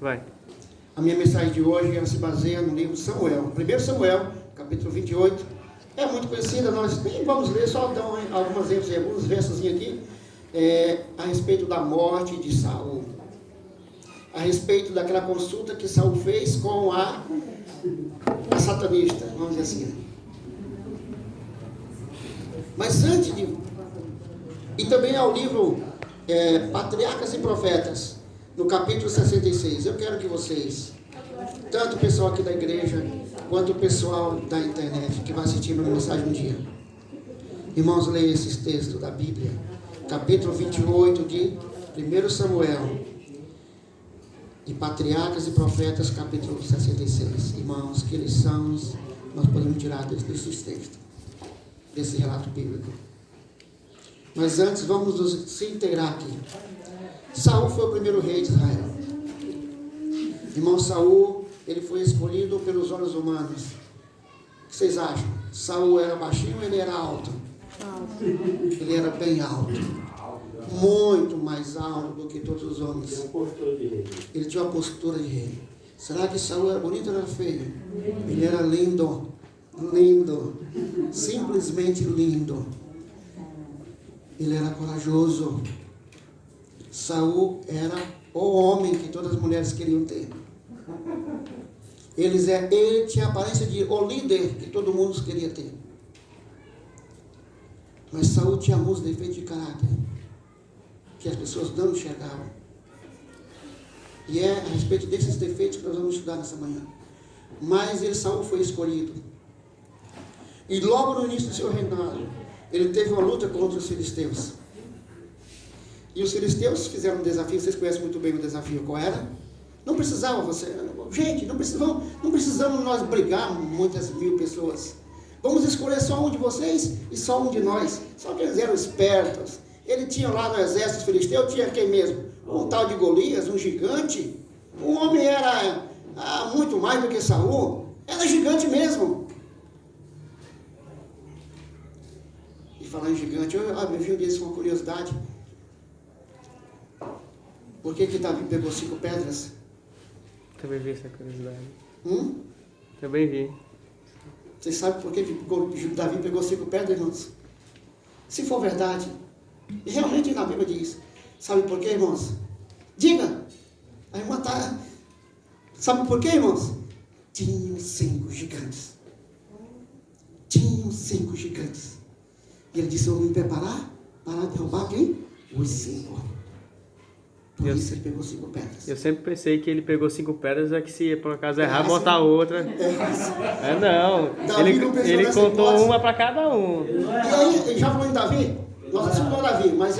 Vai. A minha mensagem de hoje, ela se baseia no livro Samuel. 1 Samuel, capítulo 28. É muito conhecida, nós nem vamos ler, só dar algumas ênfases, alguns versos aqui, a respeito da morte de Saul. A respeito daquela consulta que Saul fez com a satanista, vamos dizer assim. Mas antes de... E também ao livro Patriarcas e Profetas, no capítulo 66. Eu quero que vocês, tanto o pessoal aqui da igreja, quanto o pessoal da internet, que vai assistir minha mensagem um dia, irmãos, leiam esses textos da Bíblia, capítulo 28 de 1 Samuel, e Patriarcas e Profetas, capítulo 66. Irmãos, que lições nós podemos tirar desses textos, desse relato bíblico. Mas antes, vamos nos se inteirar aqui. Saul foi o primeiro rei de Israel. Irmão, Saul, ele foi escolhido pelos olhos humanos. O que vocês acham? Saul era baixinho ou ele era alto? Ele era bem alto. Muito mais alto do que todos os homens. Ele tinha uma postura de rei. Será que Saul era bonito ou era feio? Ele era lindo. Lindo. Simplesmente lindo. Ele era corajoso. Saul era o homem que todas as mulheres queriam ter. Ele tinha a aparência de o líder que todo mundo queria ter. Mas Saul tinha alguns defeitos de caráter que as pessoas não enxergavam. E é a respeito desses defeitos que nós vamos estudar nessa manhã. Mas Saul foi escolhido. E logo no início do seu reinado, ele teve uma luta contra os filisteus. E os filisteus fizeram um desafio, vocês conhecem muito bem o desafio, qual era? Não precisava gente, não precisamos nós brigar muitas mil pessoas. Vamos escolher só um de vocês e só um de nós. Só que eles eram espertos. Ele tinha lá no exército filisteu, tinha quem mesmo? Um tal de Golias, um gigante. O homem era muito mais do que Saul. Era gigante mesmo. E falar em gigante, eu vi um dia uma curiosidade. Por que Davi pegou 5 pedras? Também vi essa curiosidade. Também vi. Vocês sabem por que Davi pegou 5 pedras, irmãos? Se for verdade, e realmente na Bíblia diz, sabe por quê, irmãos? Diga! A irmã está... Sabe por quê, irmãos? Tinham 5 gigantes. Tinham 5 gigantes. E ele disse, eu vou me preparar para derrubar quem? Os 5. Por isso ele pegou 5 pedras. Eu sempre pensei que ele pegou 5 pedras, é que se por acaso errar, botar outra. Não. Ele contou uma para cada um. E aí, já falou em Davi? Nós estudamos Davi, mas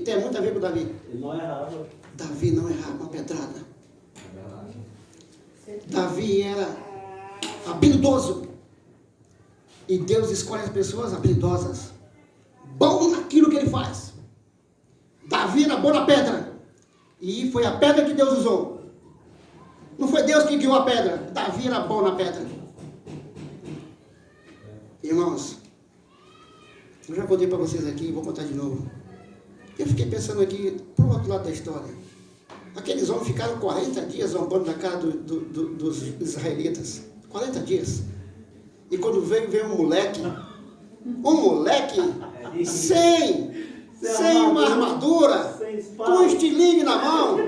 tem muito a ver com Davi. Ele não errava. Davi não errava uma pedrada. Davi era habilidoso. E Deus escolhe as pessoas habilidosas. Bom naquilo que ele faz. Davi era bom na pedra. E foi a pedra que Deus usou. Não foi Deus que guiou a pedra. Davi era bom na pedra. Irmãos, eu já contei para vocês aqui, vou contar de novo. Eu fiquei pensando aqui, pro outro lado da história. Aqueles homens ficaram 40 dias zombando na cara dos israelitas. 40 dias. E quando veio um moleque sem uma armadura, com um estilingue na mão.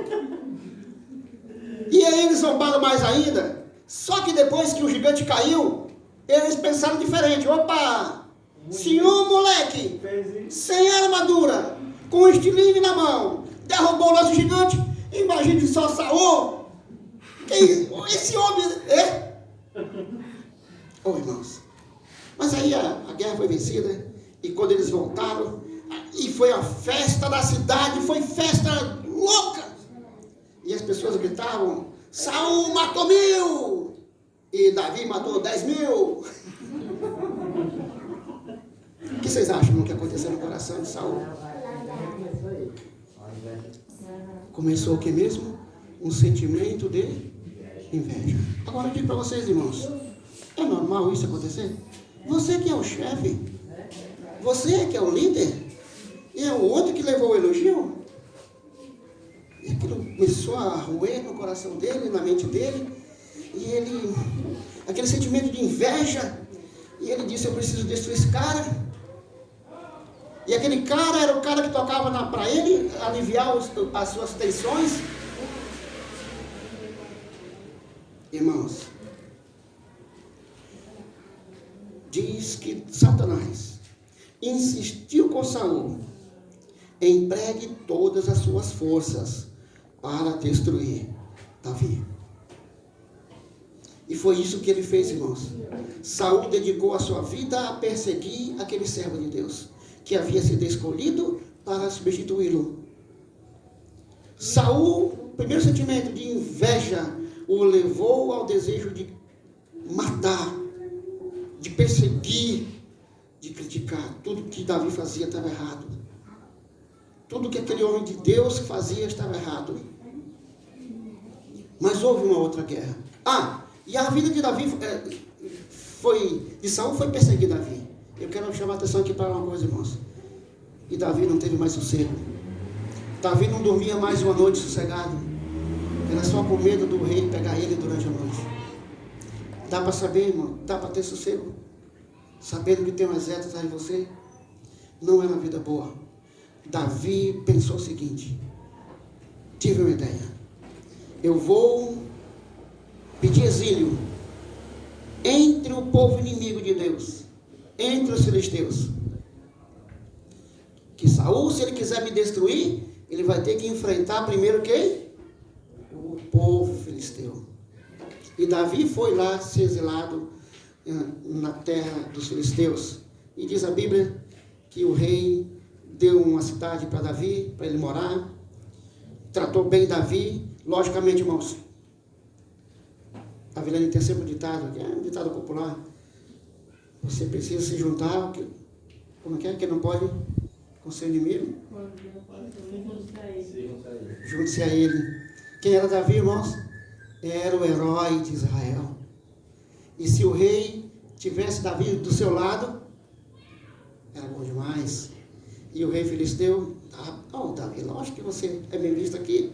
E aí eles zombaram mais ainda. Só que depois que o gigante caiu, eles pensaram diferente. Opa! Se um moleque sem armadura, com um estilingue na mão, derrubou o nosso gigante, imagine só Saul. Esse homem... irmãos. Mas aí a guerra foi vencida. E quando eles voltaram, e foi a festa da cidade, foi festa louca. E as pessoas gritavam, Saul matou 1000, e Davi matou 10.000. O que vocês acham do que aconteceu no coração de Saul? Começou o que mesmo? Um sentimento de inveja. Agora eu digo para vocês, irmãos, é normal isso acontecer? Você que é o chefe, você que é o líder, e é o outro que levou o elogio? E aquilo começou a roer no coração dele, na mente dele. E ele, aquele sentimento de inveja. E ele disse, eu preciso destruir esse cara. E aquele cara era o cara que tocava para ele aliviar as suas tensões. Irmãos, diz que Satanás insistiu com Saul: empregue todas as suas forças para destruir Davi. E foi isso que ele fez, irmãos. Saul dedicou a sua vida a perseguir aquele servo de Deus, que havia sido escolhido para substituí-lo. Saul, o primeiro sentimento de inveja, o levou ao desejo de matar, de perseguir, de criticar. Tudo que Davi fazia estava errado. Tudo que aquele homem de Deus fazia estava errado. Mas houve uma outra guerra. E a vida de Davi de Saul foi perseguir Davi. Eu quero chamar a atenção aqui para uma coisa, irmãos. E Davi não teve mais sossego. Davi não dormia mais uma noite sossegado. Era só com medo do rei pegar ele durante a noite. Dá para saber, irmão? Dá para ter sossego? Sabendo que tem um exército atrás de você? Não é uma vida boa. Davi pensou o seguinte: tive uma ideia. Eu vou pedir exílio entre o povo inimigo de Deus, entre os filisteus. Que Saul, se ele quiser me destruir, ele vai ter que enfrentar primeiro quem? O povo filisteu. E Davi foi lá ser exilado na terra dos filisteus. E diz a Bíblia que o rei deu uma cidade para Davi, para ele morar. Tratou bem Davi. Logicamente, irmãos, a Vilene tem sempre um ditado, que é um ditado popular: você precisa se juntar, como é que não pode com seu inimigo? Junte-se a ele. Quem era Davi, irmãos? Era o herói de Israel. E se o rei tivesse Davi do seu lado, era bom demais. E o rei filisteu: Davi, lógico que você é bem visto aqui.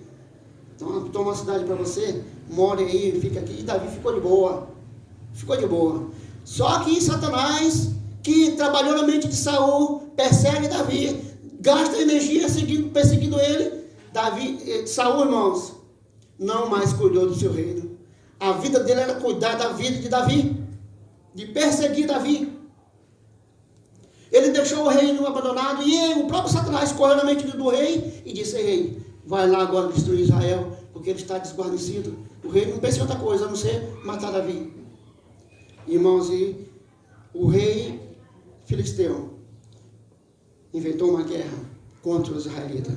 Então, toma uma cidade para você, more aí, fica aqui. E Davi ficou de boa. Ficou de boa. Só que Satanás, que trabalhou na mente de Saul, persegue Davi, gasta energia perseguindo ele. Saul, irmãos, não mais cuidou do seu reino. A vida dele era cuidar da vida de Davi, de perseguir Davi. Ele deixou o reino abandonado e o próprio Satanás correu na mente do rei e disse: rei, vai lá agora destruir Israel, porque ele está desguarnecido. O rei não pensa em outra coisa a não ser matar Davi. Irmãos, e o rei filisteu inventou uma guerra contra os israelitas.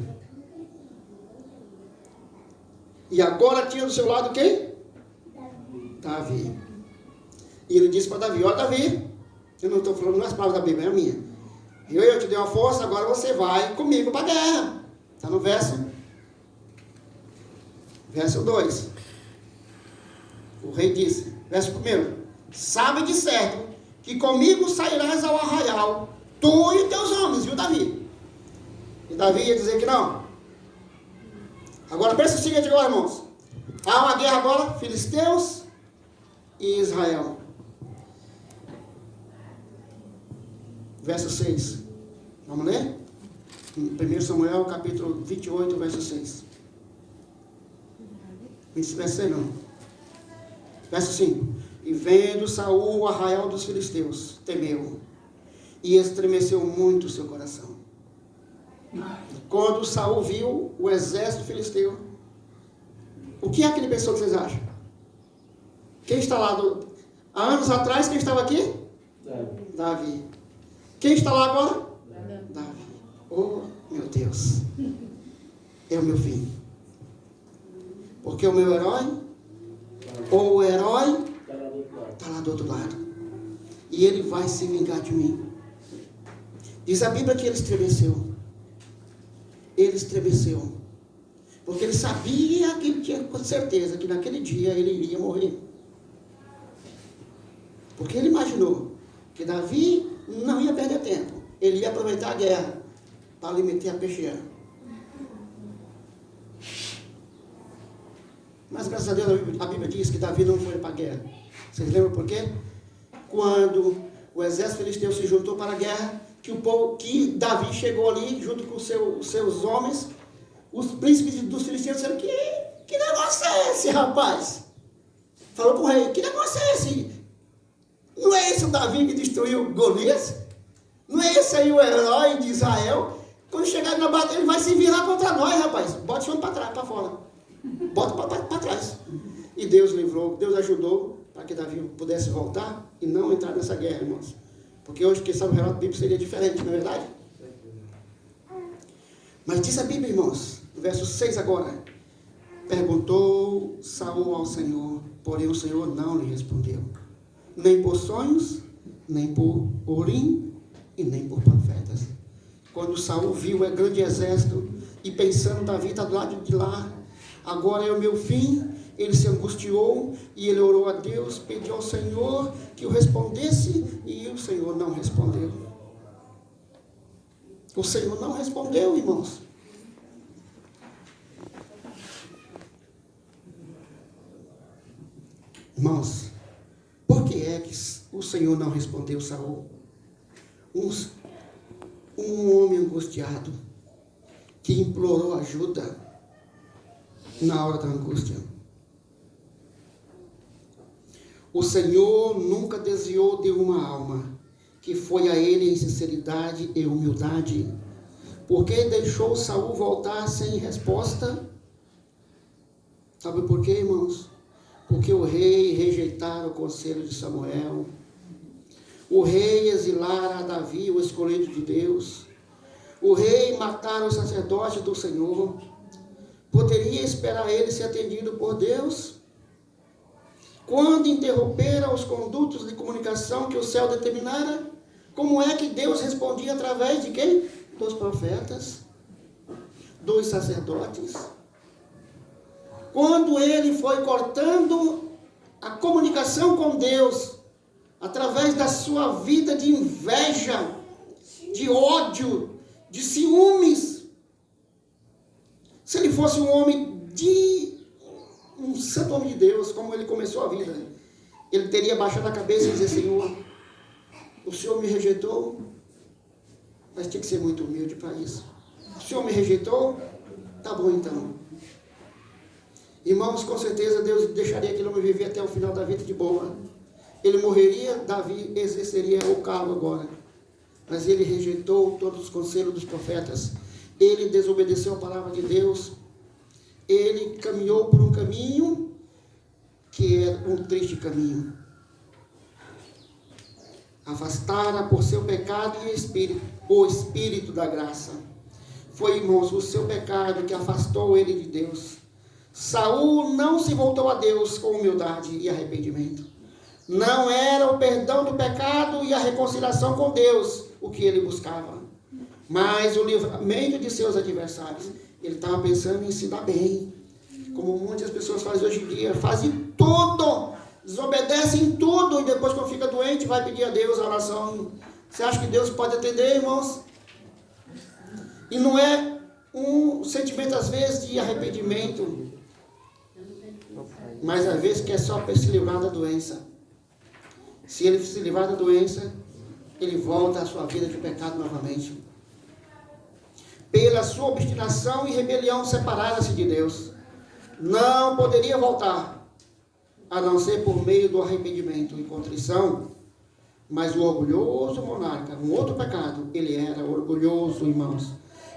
E agora tinha do seu lado quem? Davi. E ele disse para Davi: ó Davi, eu não estou falando as palavras da Bíblia, é a minha. Eu te dei uma força, agora você vai comigo para a guerra. Está no verso 2. O rei disse, verso 1: sabe de certo que comigo sairás ao arraial, tu e teus homens, viu Davi? E Davi ia dizer que não. Agora pensa o seguinte agora, irmãos. Há uma guerra agora, filisteus e Israel. Verso 6. Vamos ler? 1 Samuel, capítulo 28, verso 6. Verso 6 não. Verso 5. E vendo Saul o arraial dos filisteus, temeu, e estremeceu muito o seu coração. Quando Saul viu o exército filisteu, o que é que ele pensou, que vocês acham? Quem está lá há anos atrás, quem estava aqui? Davi. Quem está lá agora? Davi. Oh, meu Deus. É o meu fim. Porque o meu herói, ou o herói, está lá do outro lado. E ele vai se vingar de mim. Diz a Bíblia que ele estremeceu. Ele estremeceu. Porque ele sabia que ele tinha com certeza que naquele dia ele iria morrer. Porque ele imaginou que Davi não ia perder tempo. Ele ia aproveitar a guerra para lhe meter a peixeira. Mas graças a Deus a Bíblia diz que Davi não foi para a guerra. Vocês lembram por quê? Quando o exército filisteu se juntou para a guerra, que Davi chegou ali junto com os seus homens, os príncipes dos filisteus disseram: que negócio é esse, rapaz? Falou para o rei: que negócio é esse? Não é esse o Davi que destruiu Golias? Não é esse aí o herói de Israel? Quando chegar na batalha, ele vai se virar contra nós, rapaz. Bota esse homem para trás, para fora. Bota para trás. E Deus livrou, Deus ajudou para que Davi pudesse voltar e não entrar nessa guerra, irmãos. Porque hoje, quem sabe, o relato bíblico seria diferente, não é verdade? Mas diz a Bíblia, irmãos, no verso 6 agora: perguntou Saul ao Senhor, porém o Senhor não lhe respondeu, nem por sonhos, nem por Urim e nem por profetas. Quando Saul viu o grande exército e pensando, Davi está do lado de lá, agora é o meu fim, ele se angustiou e ele orou a Deus, pediu ao Senhor que o respondesse, e o Senhor não respondeu. O Senhor não respondeu, irmãos. Irmãos, por que é que o Senhor não respondeu Saul? Um homem angustiado, que implorou ajuda na hora da angústia. O Senhor nunca desviou de uma alma que foi a ele em sinceridade e humildade. Porque deixou Saul voltar sem resposta? Sabe por quê, irmãos? Porque o rei rejeitara o conselho de Samuel. O rei exilara a Davi, o escolhido de Deus. O rei matara o sacerdote do Senhor. Poderia esperar ele ser atendido por Deus? Quando interrompera os condutos de comunicação que o céu determinara, como é que Deus respondia através de quem? Dos profetas, dos sacerdotes. Quando ele foi cortando a comunicação com Deus, através da sua vida de inveja, de ódio, de ciúmes. Se ele fosse um santo homem de Deus, como ele começou a vida, ele teria baixado a cabeça e dizer: Senhor, o Senhor me rejeitou, mas tinha que ser muito humilde para isso. O Senhor me rejeitou, tá bom então. Irmãos, com certeza Deus deixaria aquele homem viver até o final da vida de boa. Ele morreria, Davi exerceria o cargo agora. Mas ele rejeitou todos os conselhos dos profetas. Ele desobedeceu a palavra de Deus. Ele caminhou por um caminho que é um triste caminho. Afastara por seu pecado e o Espírito da graça. Foi, irmãos, o seu pecado que afastou ele de Deus. Saul não se voltou a Deus com humildade e arrependimento. Não era o perdão do pecado e a reconciliação com Deus o que ele buscava, mas o livramento de seus adversários. Ele estava pensando em se dar bem, como muitas pessoas fazem hoje em dia, fazem tudo, desobedecem em tudo, e depois, quando fica doente, vai pedir a Deus a oração. Você acha que Deus pode atender, irmãos? E não é um sentimento, às vezes, de arrependimento, mas às vezes que é só para se livrar da doença. Se ele se livrar da doença, ele volta à sua vida de pecado novamente. Pela sua obstinação e rebelião, separara-se de Deus. Não poderia voltar, a não ser por meio do arrependimento e contrição. Mas o orgulhoso monarca, um outro pecado, ele era orgulhoso, irmãos.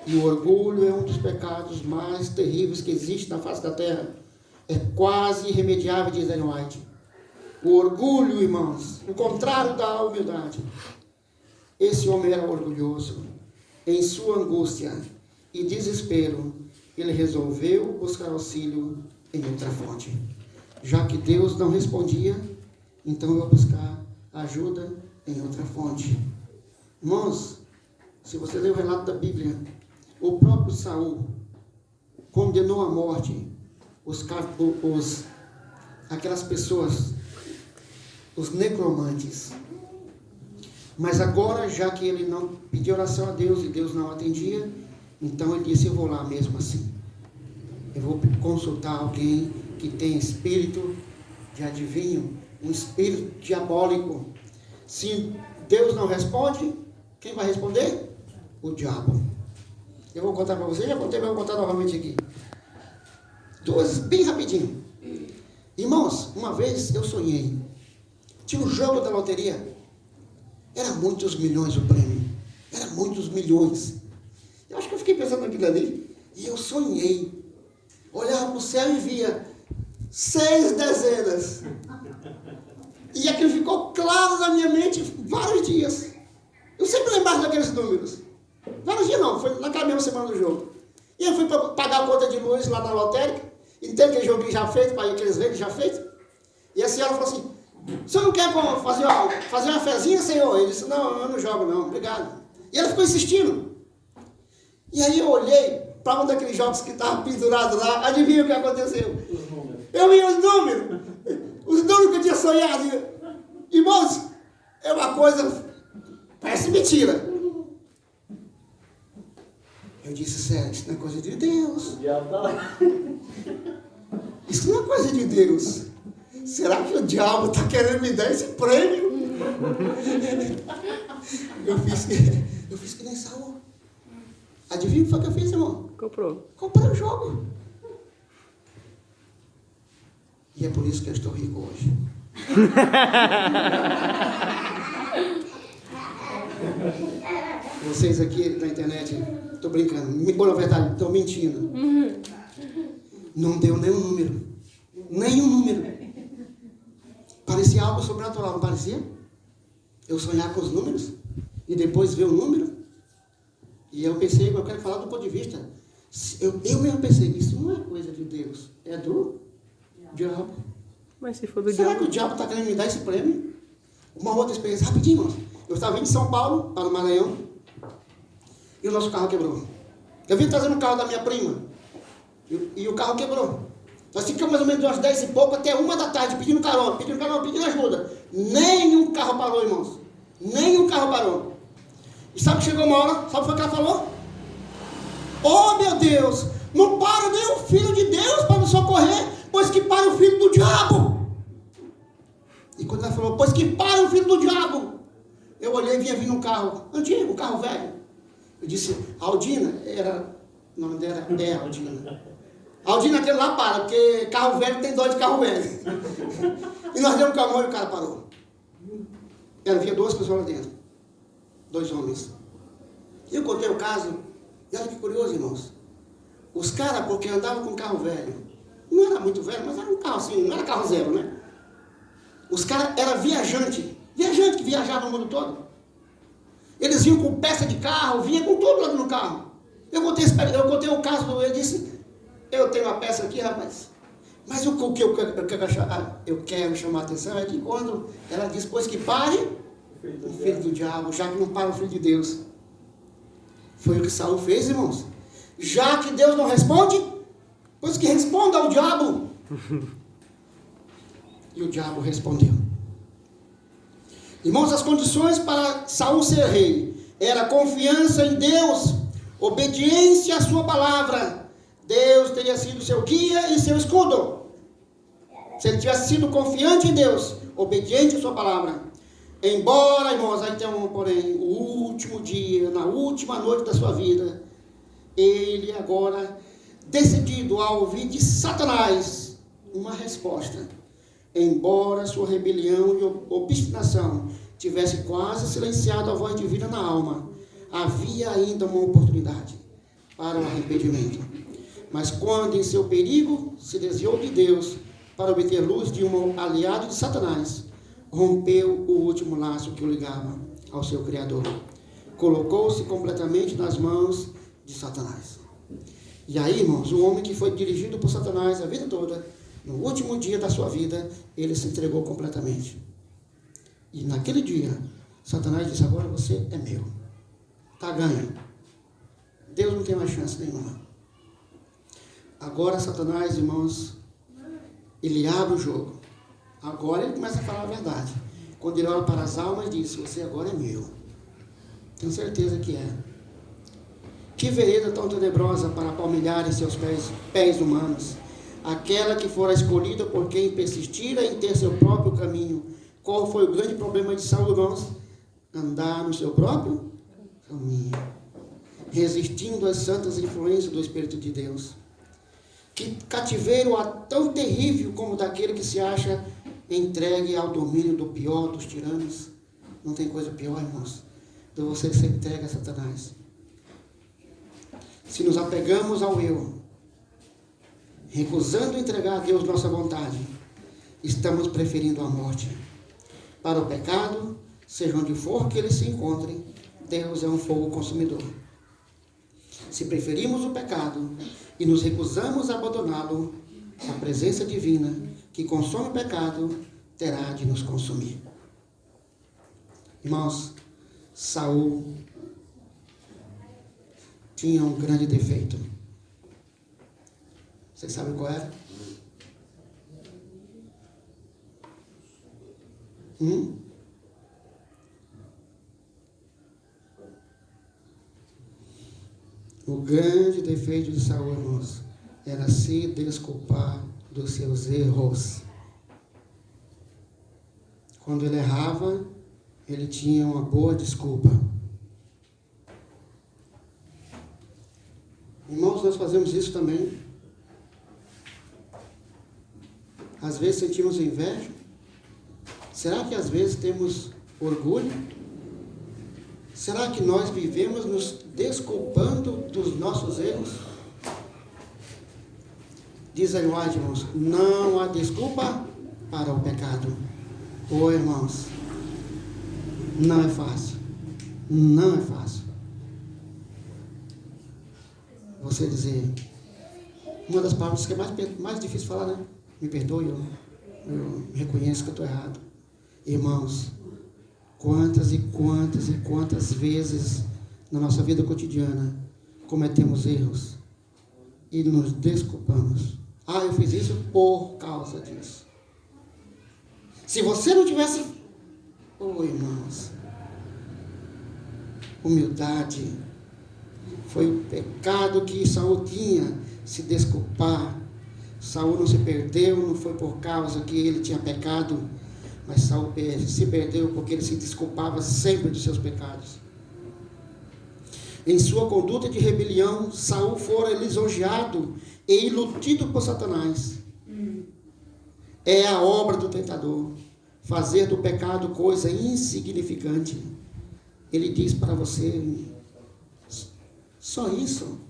E o orgulho é um dos pecados mais terríveis que existe na face da terra. É quase irremediável, diz Ellen White. O orgulho, irmãos, o contrário da humildade. Esse homem era orgulhoso. Em sua angústia e desespero, ele resolveu buscar auxílio em outra fonte. Já que Deus não respondia, então eu vou buscar ajuda em outra fonte. Irmãos, se você ler o relato da Bíblia, o próprio Saul condenou à morte aquelas pessoas, os necromantes. Mas agora, já que ele não pediu oração a Deus e Deus não atendia, então ele disse: eu vou lá mesmo assim. Eu vou consultar alguém que tem espírito de adivinho, um espírito diabólico. Se Deus não responde, quem vai responder? O diabo. Eu vou contar para você, já contei, mas vou contar novamente aqui. Duas, bem rapidinho. Irmãos, uma vez eu sonhei. Tinha um jogo da loteria. Era muitos milhões o prêmio. Era muitos milhões. Eu acho que eu fiquei pensando naquilo ali. E eu sonhei. Olhava para o céu e via 6 dezenas. E aquilo ficou claro na minha mente vários dias. Eu sempre lembrava daqueles números. Vários dias não, foi naquela mesma semana do jogo. E eu fui pagar a conta de luz lá na lotérica. E tem aquele joguinho já feito, para aqueles verdes já feito. E a senhora falou assim: o senhor não quer fazer uma fezinha, senhor? Ele disse: não, eu não jogo não, obrigado. E ela ficou insistindo. E aí eu olhei para um daqueles jogos que estava pendurado lá. Adivinha o que aconteceu? Eu vi os números que eu tinha sonhado. Irmãos, é uma coisa, parece mentira. Eu disse: sério, isso não é coisa de Deus. Isso não é coisa de Deus. Será que o diabo está querendo me dar esse prêmio? Eu fiz que nem Saul. Adivinha o que foi que eu fiz, irmão? Comprei o jogo. E é por isso que eu estou rico hoje. Vocês aqui na internet, estou brincando, na verdade, estão mentindo. Não deu nenhum número. Nenhum número. Parecia algo sobrenatural, não parecia? Eu sonhar com os números e depois ver o número. E eu pensei, eu quero falar do ponto de vista. Eu mesmo pensei, isso não é coisa de Deus, é do diabo. Mas se for do Será diabo... que o diabo está querendo me dar esse prêmio? Uma outra experiência, rapidinho, irmãos. Eu estava vindo de São Paulo para o Maranhão e o nosso carro quebrou. Eu vim trazendo o carro da minha prima e o carro quebrou. Nós ficamos mais ou menos umas 10 e pouco até 1 da tarde pedindo carona, pedindo ajuda. Nenhum carro parou, irmãos. Nenhum carro parou. E sabe que chegou uma hora, sabe o que ela falou? Oh, meu Deus, não para nem o Filho de Deus para nos socorrer, pois que para o filho do diabo. E quando ela falou, pois que para o filho do diabo, eu olhei e vinha vindo um carro antigo, um carro velho. Eu disse: Aldina, o nome dela é Aldina. Aldina, aquele lá para, porque carro velho tem dó de carro velho. E nós demos calmão e o cara parou. Havia 2 pessoas lá dentro. 2 homens. E eu contei o caso, e olha que curioso, irmãos. Os caras, porque andavam com carro velho, não era muito velho, mas era um carro assim, não era carro zero, né? Os caras eram viajantes que viajavam no mundo todo. Eles vinham com peça de carro, vinham com tudo lá no carro. Eu contei o caso, ele disse: eu tenho uma peça aqui, rapaz. Mas o que eu quero chamar a atenção é que quando ela diz, pois que pare o filho do diabo, já que não para o filho de Deus. Foi o que Saul fez, irmãos. Já que Deus não responde, pois que responda ao diabo. E o diabo respondeu. Irmãos, as condições para Saul ser rei era confiança em Deus, obediência à sua palavra. Deus teria sido seu guia e seu escudo. Se ele tivesse sido confiante em Deus, obediente à sua palavra. Embora, irmãos, aí tem porém, o último dia, na última noite da sua vida, ele agora, decidido a ouvir de Satanás uma resposta. Embora sua rebelião e obstinação tivesse quase silenciado a voz divina na alma, havia ainda uma oportunidade para o arrependimento. Mas quando em seu perigo se desviou de Deus para obter luz de um aliado de Satanás, rompeu o último laço que o ligava ao seu Criador. Colocou-se completamente nas mãos de Satanás. E aí, irmãos, o homem que foi dirigido por Satanás a vida toda, no último dia da sua vida, ele se entregou completamente. E naquele dia, Satanás disse: agora você é meu. Está ganho. Deus não tem mais chance nenhuma. Agora Satanás, irmãos, ele abre o jogo. Agora ele começa a falar a verdade. Quando ele olha para as almas, diz: você agora é meu. Tenho certeza que é. Que vereda tão tenebrosa para palmilhar em seus pés humanos. aquela que fora escolhida por quem persistira em ter seu próprio caminho. Qual foi o grande problema de Saul, irmãos? Andar no seu próprio caminho, resistindo às santas influências do Espírito de Deus. Que cativeiro tão terrível como daquele que se acha entregue ao domínio do pior dos tiranos. Não tem coisa pior, irmãos, do você ser entregue a Satanás. Se nos apegamos ao eu, recusando entregar a Deus nossa vontade, estamos preferindo a morte. Para o pecado, seja onde for que ele se encontre, Deus é um fogo consumidor. Se preferimos o pecado e nos recusamos a abandoná-lo, a presença divina que consome o pecado terá de nos consumir. Irmãos, Saul tinha um grande defeito. Vocês sabem qual era? O grande defeito de Saul, irmãos, era se desculpar dos seus erros. Quando ele errava, ele tinha uma boa desculpa. Irmãos, nós fazemos isso também. Às vezes sentimos inveja. Será que às vezes temos orgulho? Será que nós vivemos nos desculpando dos nossos erros? Diz aí, irmãos, não há desculpa para o pecado. Ô, irmãos, não é fácil. Não é fácil. Você dizer, uma das palavras que é mais difícil falar, né? Me perdoe, eu reconheço que eu estou errado. Irmãos, quantas e quantas vezes na nossa vida cotidiana cometemos erros e nos desculpamos. Eu fiz isso por causa disso. Se você não tivesse... irmãos, humildade foi o pecado que Saul tinha, se desculpar. Saul não se perdeu, não foi por causa que ele tinha pecado, mas Saul se perdeu porque ele se desculpava sempre dos seus pecados. Em sua conduta de rebelião, Saul fora lisonjeado e iludido por Satanás. É a obra do tentador, fazer do pecado coisa insignificante. Ele diz para você, só isso,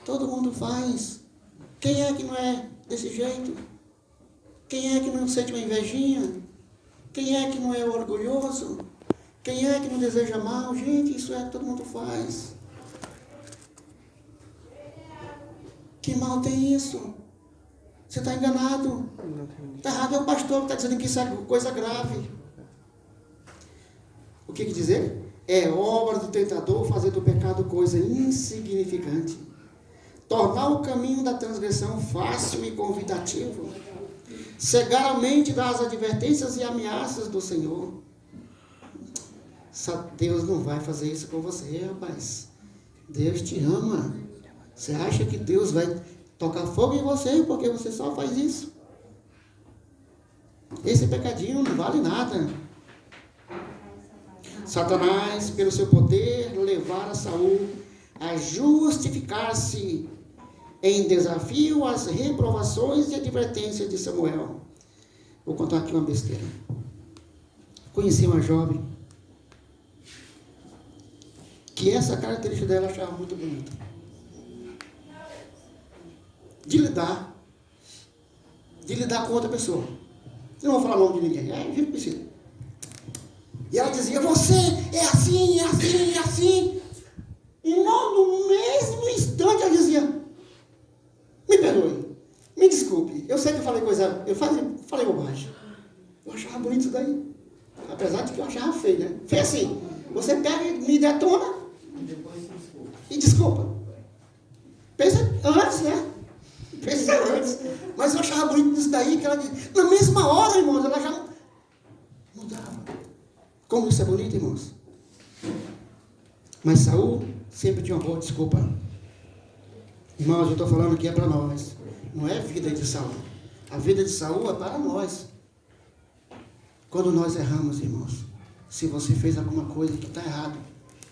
todo mundo faz. Quem é que não é desse jeito? Quem é que não sente uma invejinha? Quem é que não é orgulhoso? Quem é que não deseja mal? Gente, isso todo mundo faz. Que mal tem isso? Você está enganado. Está errado, é o pastor que está dizendo que isso é coisa grave. O que dizer? É obra do tentador fazer do pecado coisa insignificante. Tornar o caminho da transgressão fácil e convidativo. Cegar a mente das advertências e ameaças do Senhor. Deus não vai fazer isso com você, rapaz. Deus te ama. Você acha que Deus vai tocar fogo em você porque você só faz isso? Esse pecadinho não vale nada. Satanás, pelo seu poder, levara Saul a justificar-se em desafio às reprovações e advertências de Samuel. Vou contar aqui uma besteira. Conheci uma jovem que essa característica dela eu achava muito bonita. De lidar com outra pessoa. Eu não vou falar o nome de ninguém. Gente precisa. E ela dizia, você é assim, é assim, é assim. E no mesmo instante ela dizia, me perdoe, me desculpe. Eu sei que eu falei coisa, eu falei bobagem. Eu achava bonito isso daí. Apesar de que eu achava feio, né? Feio assim, você pega e me detona e desculpa. Pensa antes, né? Pensa antes. Mas eu achava bonito isso daí, que ela dizia, na mesma hora, irmãos, ela já mudava. Como isso é bonito, irmãos? Mas Saul sempre tinha uma boa desculpa. Irmãos, eu estou falando aqui é para nós. Não é a vida de Saul. A vida de Saul é para nós. Quando nós erramos, irmãos, se você fez alguma coisa que está errado,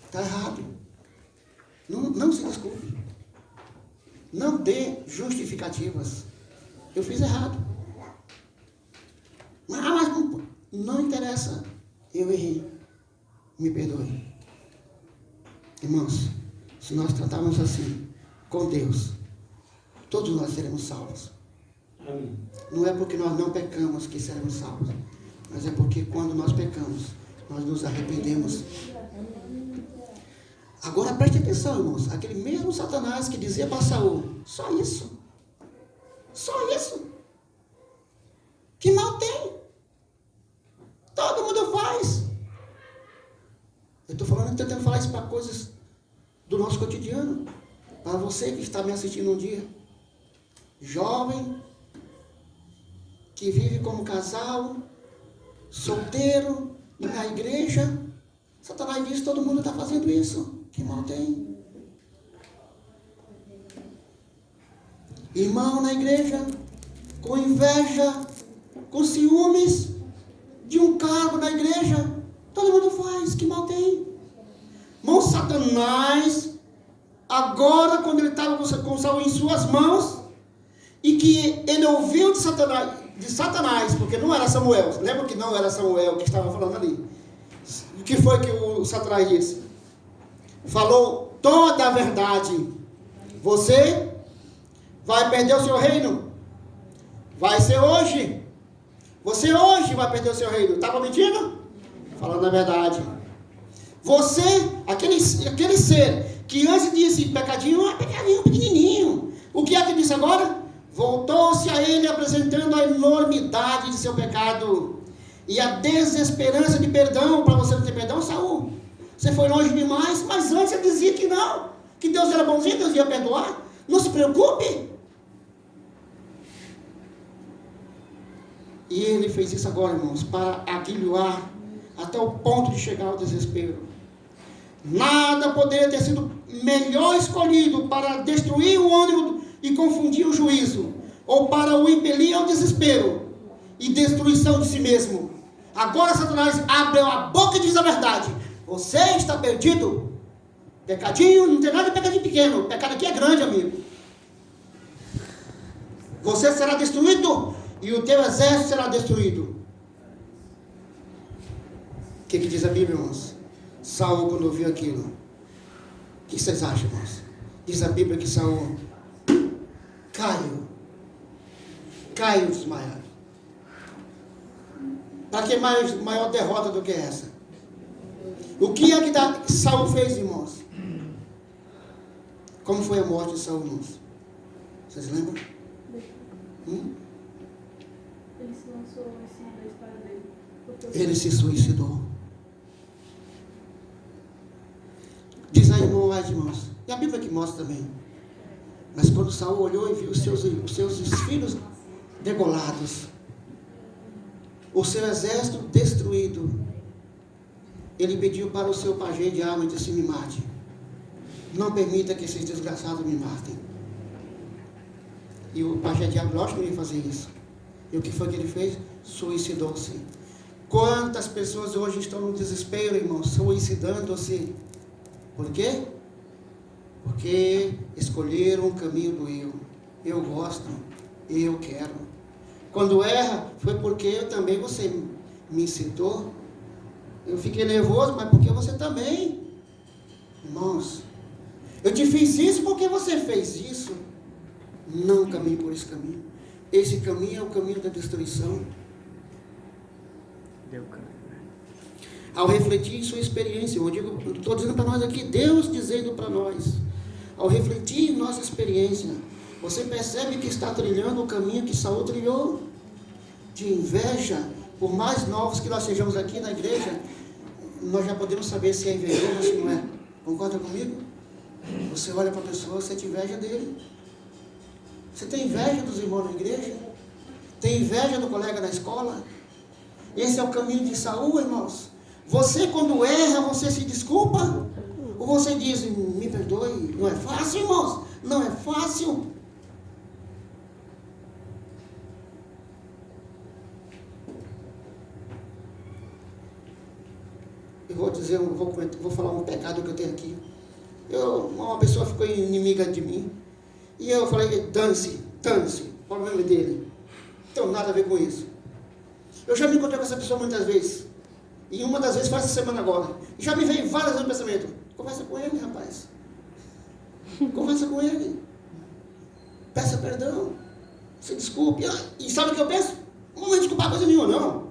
está errado. Não se desculpe. Não dê justificativas. Eu fiz errado. Mas não interessa. Eu errei. Me perdoe. Irmãos, se nós tratarmos assim com Deus, todos nós seremos salvos. Amém. Não é porque nós não pecamos que seremos salvos, mas é porque quando nós pecamos, nós nos arrependemos. Agora preste atenção, irmãos. Aquele mesmo Satanás que dizia para Saul, só isso. Só isso. Que mal tem? Todo mundo faz. Eu estou tentando falar isso para coisas do nosso cotidiano. Para você que está me assistindo um dia. Jovem, que vive como casal, solteiro, na igreja. Satanás diz, todo mundo está fazendo isso. Que mal tem? Irmão na igreja, com inveja, com ciúmes de um cargo na igreja, todo mundo faz, que mal tem? Irmão, Satanás, agora quando ele estava com Saul em suas mãos, e que ele ouviu de Satanás, porque não era Samuel, lembra que não era Samuel que estava falando ali? O que foi que o Satanás disse? Falou toda a verdade. Você vai perder o seu reino. Vai ser hoje. Você hoje vai perder o seu reino. Estava mentindo? Falando a verdade. Você, aquele ser que antes disse pecadinho pequenininho. O que é que disse agora? Voltou-se a ele apresentando a enormidade de seu pecado e a desesperança de perdão. Para você não ter perdão, Saul, você foi longe demais. Mas antes você dizia que não, que Deus era bonzinho, Deus ia perdoar. Não se preocupe. E ele fez isso agora, irmãos, para aguilhoar até o ponto de chegar ao desespero. Nada poderia ter sido melhor escolhido para destruir o ânimo e confundir o juízo, ou para o impelir ao desespero e destruição de si mesmo. Agora Satanás abre a boca e diz a verdade. Você está perdido. Pecadinho, não tem nada de pecadinho pequeno. O pecado aqui é grande, amigo. Você será destruído e o teu exército será destruído. O que diz a Bíblia, irmãos? Saul, quando ouviu aquilo, o que vocês acham, irmãos? Diz a Bíblia que Saul caiu desmaiado. Para que maior derrota do que essa? O que é que Saul fez, irmãos? Como foi a morte de Saul, irmãos? Vocês lembram? Ele se lançou em cima da espada dele. Ele se suicidou. Diz aí, irmãos. E a Bíblia que mostra também. Mas quando Saul olhou e viu os seus filhos degolados, o seu exército destruído, ele pediu para o seu pajem de arma e disse: me mate. Não permita que esses desgraçados me matem. E o pajem de arma, lógico, não ia fazer isso. E o que foi que ele fez? Suicidou-se. Quantas pessoas hoje estão no desespero, irmãos, suicidando-se? Por quê? Porque escolheram o caminho do eu. Eu gosto, eu quero. Quando erra, foi porque também você me incitou. Eu fiquei nervoso, mas porque você também. Irmãos, eu te fiz isso porque você fez isso. Não caminhe por esse caminho. Esse caminho é o caminho da destruição. Ao refletir em sua experiência, eu estou dizendo para nós aqui, Deus dizendo para nós, ao refletir em nossa experiência, você percebe que está trilhando o caminho que Saul trilhou, de inveja. Por mais novos que nós sejamos aqui na igreja, nós já podemos saber se é invejoso ou se não é. Concorda comigo? Você olha para a pessoa, você tem inveja dele. Você tem inveja dos irmãos na igreja? Tem inveja do colega da escola? Esse é o caminho de Saul, irmãos. Você, quando erra, você se desculpa? Ou você diz, me perdoe? Não é fácil, irmãos? Não é fácil. Eu vou dizer, vou falar um pecado que eu tenho aqui. Uma pessoa ficou inimiga de mim. E eu falei, dane-se, o problema dele. Não tem nada a ver com isso. Eu já me encontrei com essa pessoa muitas vezes. E uma das vezes foi essa semana agora. E já me veio várias vezes no pensamento. Conversa com ele, rapaz. Conversa com ele. Peça perdão. Se desculpe. E sabe o que eu penso? Não vou me desculpar coisa nenhuma, não. Não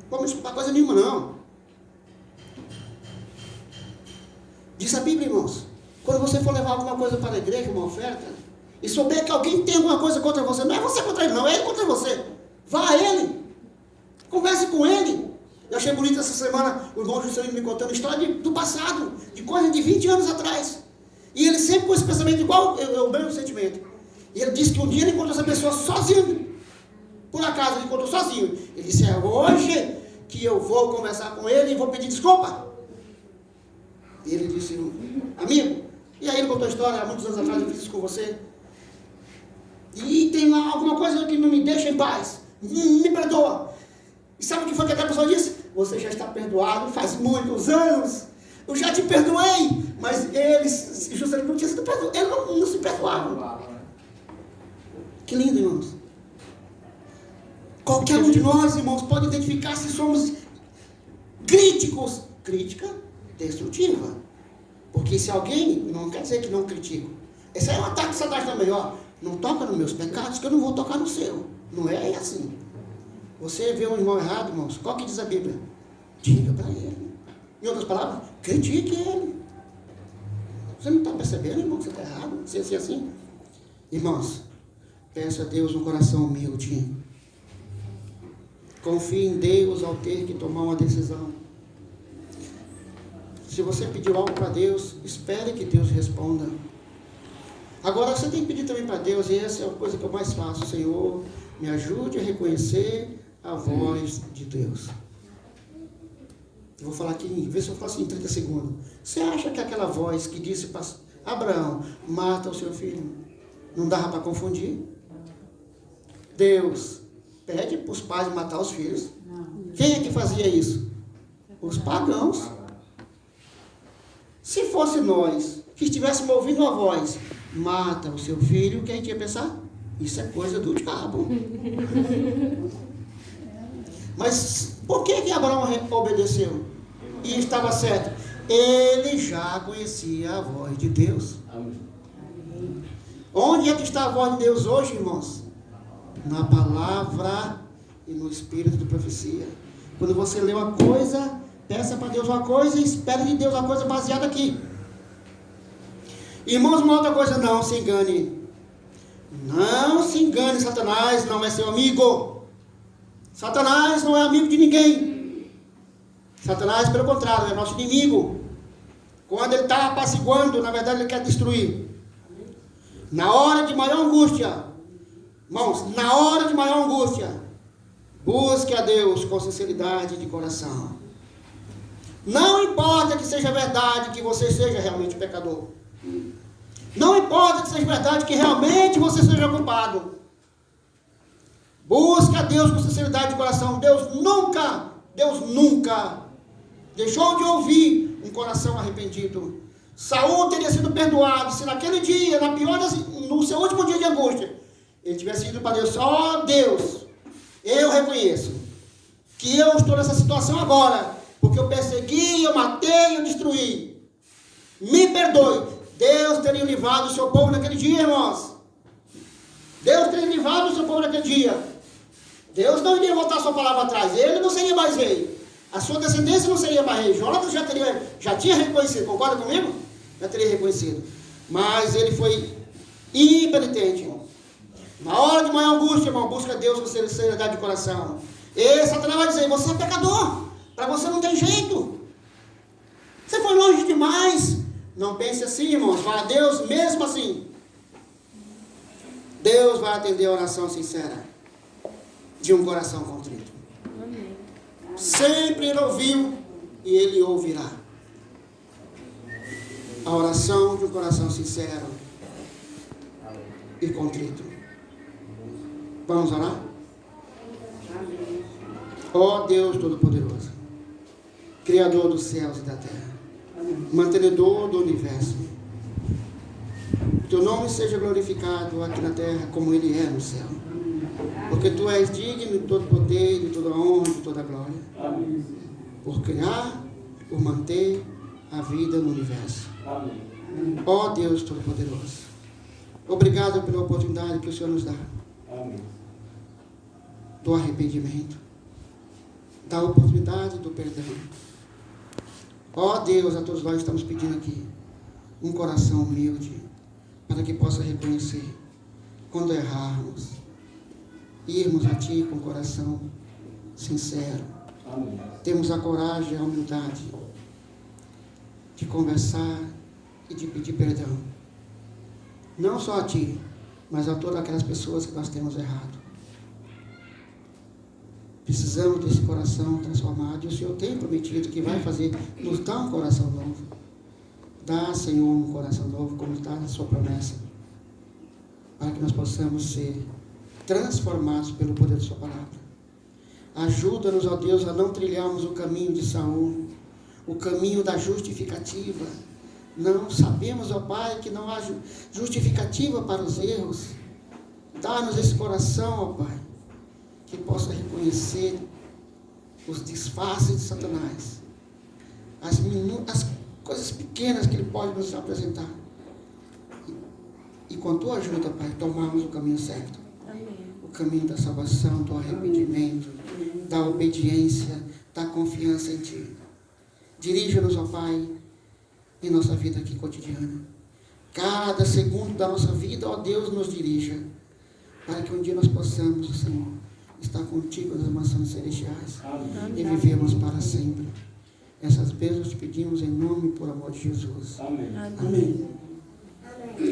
vou me desculpar coisa nenhuma, não. Diz a Bíblia, irmãos. Quando você for levar alguma coisa para a igreja, uma oferta, e souber que alguém tem alguma coisa contra você, não é você contra ele, não, é ele contra você. Vá a ele. Converse com ele. Eu achei bonito essa semana o irmão Juscelino me contando a história do passado, de coisa de 20 anos atrás. E ele sempre com esse pensamento igual o mesmo sentimento. E ele disse que um dia ele encontrou essa pessoa sozinho. Por acaso ele encontrou sozinho. Ele disse, é hoje que eu vou conversar com ele e vou pedir desculpa. E ele disse, amigo, e aí ele contou a história, há muitos anos atrás eu fiz isso com você. E tem lá alguma coisa que não me deixa em paz. Me perdoa. E sabe o que foi que aquela pessoa disse? Você já está perdoado faz muitos anos. Eu já te perdoei. Mas eles, justamente não tinha sido perdoado. Eles não se perdoavam. Que lindo, irmãos. Qualquer um de nós, irmãos, pode identificar se somos críticos. Crítica destrutiva. Porque se alguém, não quer dizer que não critico. Esse é um ataque de Satanás também, ó. Não toca nos meus pecados, que eu não vou tocar no seu. Não é assim. Você vê um irmão errado, irmãos, qual que diz a Bíblia? Diga para ele. Em outras palavras, critique ele. Você não está percebendo, irmão, que você está errado? Você é assim? Irmãos, peça a Deus um coração humilde. Confie em Deus ao ter que tomar uma decisão. Se você pediu algo para Deus, espere que Deus responda. Agora você tem que pedir também para Deus, e essa é a coisa que eu mais faço. Senhor, me ajude a reconhecer a voz de Deus. Eu vou falar aqui, vê se eu faço em 30 segundos. Você acha que aquela voz que disse para Abraão, mata o seu filho, não dava para confundir? Deus pede para os pais matar os filhos. Quem é que fazia isso? Os pagãos. Se fosse nós que estivéssemos ouvindo a voz, mata o seu filho, quem ia pensar? Isso é coisa do diabo. Mas por que Abraão obedeceu? E estava certo. Ele já conhecia a voz de Deus. Onde é que está a voz de Deus hoje, irmãos? Na palavra e no espírito de profecia. Quando você lê uma coisa, peça para Deus uma coisa e espere de Deus uma coisa baseada aqui. Irmãos, uma outra coisa, não se engane. Não se engane, Satanás não é seu amigo. Satanás não é amigo de ninguém. Satanás, pelo contrário, é nosso inimigo. Quando ele está apaciguando, na verdade ele quer destruir. Na hora de maior angústia, irmãos, na hora de maior angústia, busque a Deus com sinceridade de coração. Não importa que seja verdade que você seja realmente pecador. Não importa que seja verdade que realmente você seja culpado. Busque a Deus com sinceridade de coração. Deus nunca deixou de ouvir um coração arrependido. Saul teria sido perdoado se naquele dia, no seu último dia de angústia, ele tivesse ido para Deus. Ó Deus, eu reconheço que eu estou nessa situação agora, porque eu persegui, eu matei, eu destruí. Me perdoe. Deus teria livrado o seu povo naquele dia, irmãos. Deus teria livrado o seu povo naquele dia. Deus não iria voltar a sua palavra atrás. Ele não seria mais rei. A sua descendência não seria mais rei. Jonatas já tinha reconhecido. Concorda comigo? Já teria reconhecido. Mas ele foi impenitente, irmão. Na hora de maior angústia, irmão, busca Deus com sinceridade de coração. E Satanás vai dizer, você é pecador. Para você não tem jeito. Você foi longe demais. Não pense assim, irmãos. Vá a Deus mesmo assim. Deus vai atender a oração sincera de um coração contrito. Amém. Sempre Ele ouviu e Ele ouvirá. A oração de um coração sincero e contrito. Vamos orar? Ó Deus Todo-Poderoso, Criador dos céus e da terra, mantenedor do universo. Teu nome seja glorificado aqui na terra como ele é no céu. Porque tu és digno de todo poder, de toda honra, de toda glória. Amém. Por criar, por manter a vida no universo. Amém. Ó Deus Todo-Poderoso, obrigado pela oportunidade que o Senhor nos dá. Amém. Do arrependimento, da oportunidade do perdão. Ó Deus, a todos nós estamos pedindo aqui um coração humilde, para que possa reconhecer quando errarmos, irmos a Ti com o coração sincero. Amém. Temos a coragem e a humildade de conversar e de pedir perdão, não só a Ti, mas a todas aquelas pessoas que nós temos errado. Precisamos desse coração transformado, e o Senhor tem prometido que vai fazer, nos dar um coração novo. Dá, Senhor, um coração novo, como está na sua promessa, para que nós possamos ser transformados pelo poder da sua palavra. Ajuda-nos, ó Deus, a não trilharmos o caminho de Saul, o caminho da justificativa. Não sabemos, ó Pai, que não há justificativa para os erros. Dá-nos esse coração, ó Pai, que possa reconhecer os disfarces de Satanás, as coisas pequenas que ele pode nos apresentar. E com a tua ajuda, Pai, tomarmos o caminho certo. Amém. O caminho da salvação, do arrependimento, da obediência, da confiança em Ti. Dirija-nos, ó Pai, em nossa vida aqui cotidiana. Cada segundo da nossa vida, ó Deus, nos dirija, para que um dia nós possamos, Senhor, estar contigo nas mansões celestiais. Amém. E vivermos para sempre. Essas bênçãos te pedimos em nome e por amor de Jesus. Amém. Amém.